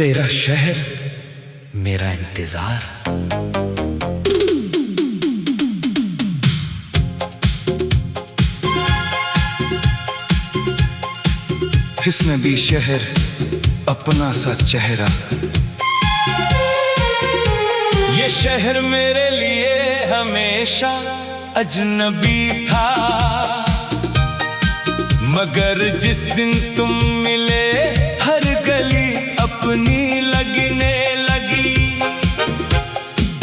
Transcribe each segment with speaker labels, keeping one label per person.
Speaker 1: तेरा शहर मेरा इंतजार। इसमें भी शहर अपना सा चेहरा। ये शहर मेरे लिए हमेशा अजनबी था, मगर जिस दिन तुम मिले हर गली अपनी लगने लगी।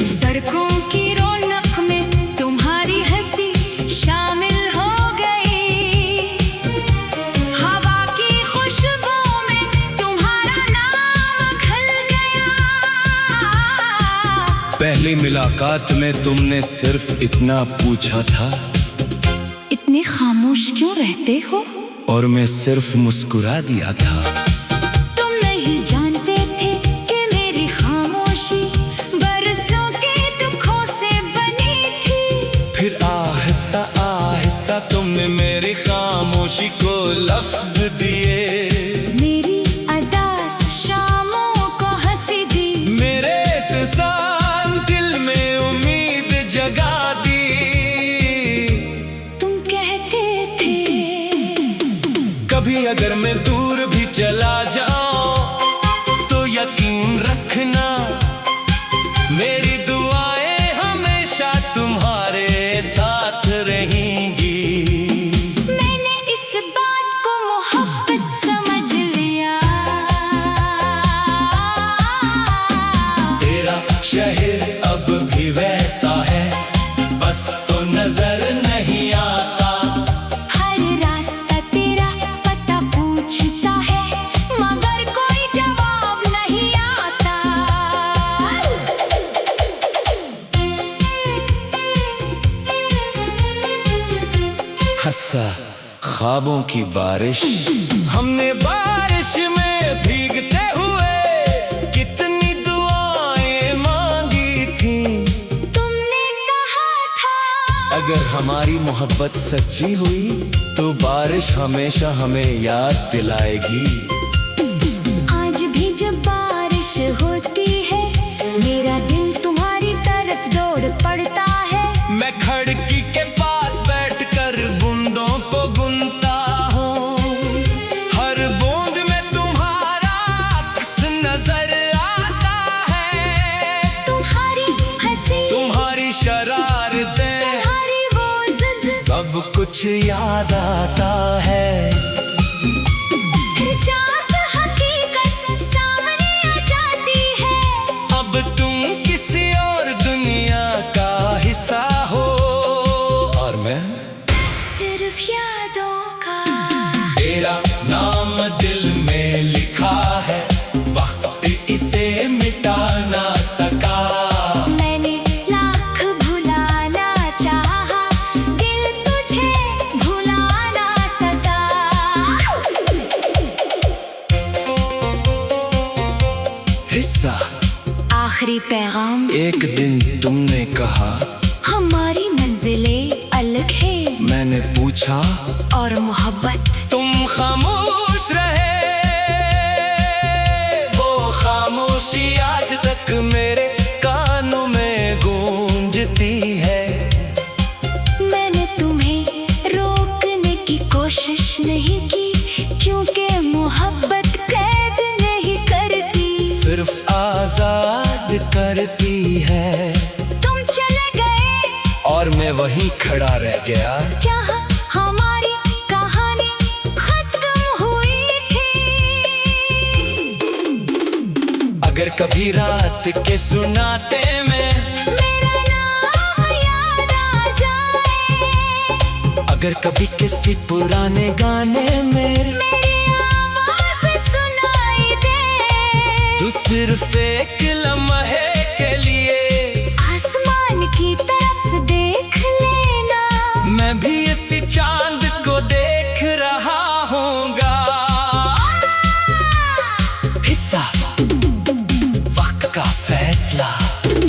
Speaker 2: सड़कों की रौनक में तुम्हारी हंसी शामिल हो गई, हवा की खुशबू में तुम्हारा नाम घुल गया।
Speaker 1: पहली मुलाकात में तुमने सिर्फ इतना पूछा था,
Speaker 2: इतने खामोश क्यों रहते हो?
Speaker 1: और मैं सिर्फ मुस्कुरा दिया था।
Speaker 2: तुम नहीं जानते थे कि मेरी खामोशी बरसों के दुखों से बनी थी।
Speaker 1: फिर आहिस्ता आहिस्ता तुमने मेरी खामोशी को लफ्ज दिए,
Speaker 2: मेरी अदास शामों को हंसी दी,
Speaker 1: मेरे एहसान दिल में उम्मीद जगा दी।
Speaker 2: तुम कहते थे
Speaker 1: कभी अगर मैं दूर भी चला जाऊं तो यकीन रखना, मेरी दुआएं हमेशा तुम्हारे साथ रहेंगी।
Speaker 2: मैंने इस बात को मोहब्बत समझ लिया।
Speaker 1: तेरा शहर अब भी वैसा है, बस तो नजर नहीं आता।
Speaker 2: हर रास्ता तेरा पता पूछता है, मगर कोई जवाब नहीं आता।
Speaker 1: हंसा ख्वाबों की बारिश, हमने बारिश में भीगते हुए कितनी दुआएं मांगी थी।
Speaker 2: तुमने कहा था
Speaker 1: अगर हमारी मोहब्बत सच्ची हुई तो बारिश हमेशा हमें याद दिलाएगी।
Speaker 2: आज भी जब बारिश होती है मेरा दिल तुम्हारी तरफ दौड़ पड़ता है।
Speaker 1: मैं खिड़की के पास बैठकर बूंदों को गुनता हूँ, हर बूंद में तुम्हारा अक्स नजर आता है।
Speaker 2: तुम्हारी हंसी,
Speaker 1: तुम्हारी शरारतें,
Speaker 2: तुम्हारी वो जिद,
Speaker 1: सब कुछ याद आता है।
Speaker 2: फिर चाँद हकीकत सामने आ जाती है।
Speaker 1: अब तुम किसी और दुनिया का हिस्सा हो और मैं
Speaker 2: सिर्फ यादों का।
Speaker 1: तेरा नाम दिल में लिखा है, वक्त इसे मिटा ना सका।
Speaker 2: मैंने लाख भुलाना चाहा, दिल तुझे भुलाना सजा।
Speaker 1: हिस्सा
Speaker 2: आखिरी पैगाम,
Speaker 1: एक दिन तुमने कहा
Speaker 2: हमारी मंजिलें अलग है,
Speaker 1: मैंने पूछा
Speaker 2: और मोहब्बत।
Speaker 1: तुम खामोश रहे, वो खामोशी आज तक मेरे कानों में गूंजती है।
Speaker 2: मैंने तुम्हें रोकने की कोशिश नहीं की, क्योंकि मोहब्बत कैद नहीं करती,
Speaker 1: सिर्फ आजाद करती है।
Speaker 2: तुम चले गए
Speaker 1: और मैं वहीं खड़ा रह गया
Speaker 2: जहाँ हमारी कहानी खत्म हुई थी।
Speaker 1: अगर कभी रात के सुनाते में
Speaker 2: मेरा नाम याद आ जाए,
Speaker 1: अगर कभी किसी पुराने गाने में
Speaker 2: मेरी आवाज़ सुनाई दे,
Speaker 1: तो सिर्फ एक लम्हे के लिए
Speaker 2: आसमान की तरफ देख लेना।
Speaker 1: मैं भी इसी चांद को देख रहा हूँगा। हिस्सा वक्त का फैसला,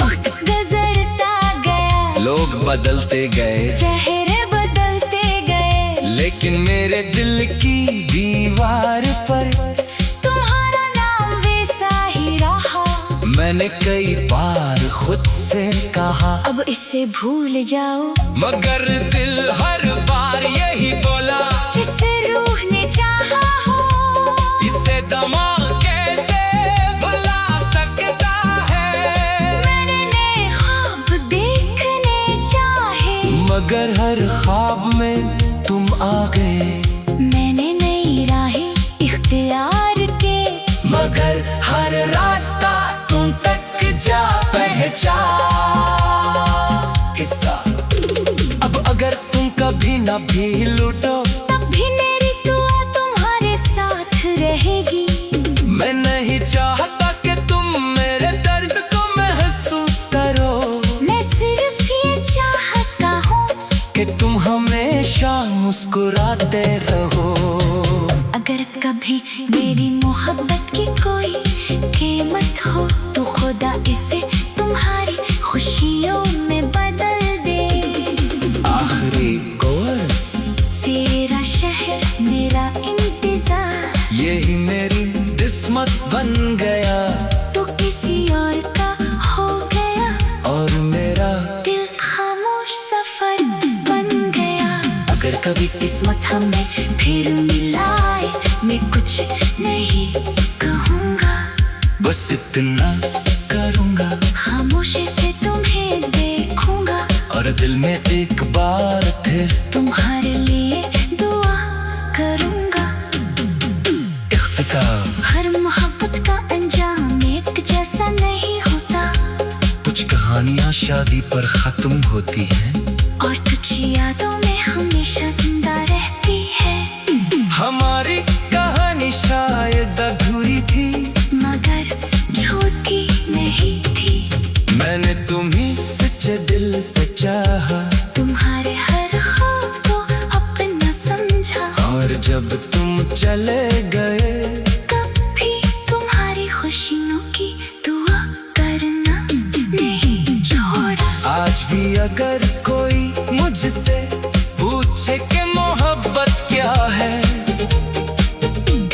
Speaker 2: वक्त गुजरता गया,
Speaker 1: लोग बदलते गए,
Speaker 2: चेहरे बदलते गए,
Speaker 1: लेकिन मेरे दिल की दीवार पर
Speaker 2: तुम्हारा नाम वैसा ही
Speaker 1: मैंने कई बार खुद से कहा
Speaker 2: अब इसे भूल जाओ,
Speaker 1: मगर दिल हर बार यही बोला,
Speaker 2: जिसे रूह ने चाहा हो
Speaker 1: इसे दिमाग कैसे भुला सकता है।
Speaker 2: मैंने ख्वाब देखने चाहे,
Speaker 1: मगर हर ख्वाब में तुम आ गए।
Speaker 2: मैंने नई राहें इख्तियार के,
Speaker 1: मगर हर रास्ता तुम तक जा पहुंचा। किस्सा अब अगर तुम कभी न भी लूटो,
Speaker 2: तब भी मेरी दुआ तुम्हारे साथ रहेगी।
Speaker 1: मैं नहीं चाहता कि तुम मेरे दर्द को महसूस करो,
Speaker 2: मैं सिर्फ ये चाहता हूँ
Speaker 1: कि तुम हमेशा मुस्कुराते रहो।
Speaker 2: अगर कभी मेरी मोहब्बत की कोई कीमत हो, तो खुदा इसे तुम्हारी खुशियों में बदल दे।
Speaker 1: आखिरी कोर्स,
Speaker 2: तेरा शहर मेरा इंतजार,
Speaker 1: यही मेरी किस्मत बन गया।
Speaker 2: तो किसी और का हो गया,
Speaker 1: और मेरा
Speaker 2: दिल खामोश सफर बन गया। अगर कभी किस्मत हमें फिर मिलाए, मैं कुछ नहीं कहूँगा,
Speaker 1: बस इतना करूँगा,
Speaker 2: खामोशी से तुम्हें देखूंगा,
Speaker 1: और दिल में एक बार फिर
Speaker 2: तुम्हारे लिए दुआ करूंगा।
Speaker 1: इख्तिताम,
Speaker 2: हर मोहब्बत का अंजाम एक जैसा नहीं होता,
Speaker 1: कुछ कहानियाँ शादी पर खत्म होती हैं,
Speaker 2: और कुछ यादों में हमेशा जिंदा रहती है।
Speaker 1: हमारी कहानी शायद अधूरी थी,
Speaker 2: मगर झूठी नहीं थी।
Speaker 1: मैंने तुम्ही सच्चे दिल से चाहा,
Speaker 2: तुम्हारे हर ख्वाब को अपना समझा,
Speaker 1: और जब तुम चले गए,
Speaker 2: कभी तुम्हारी खुशियों की दुआ करना नहीं छोड़ा।
Speaker 1: आज भी अगर कोई मुझसे पूछे कि मोहब्बत क्या है,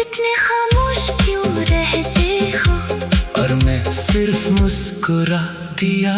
Speaker 2: इतने खामोश क्यों रहते हो,
Speaker 1: और मैं सिर्फ मुस्कुरा दिया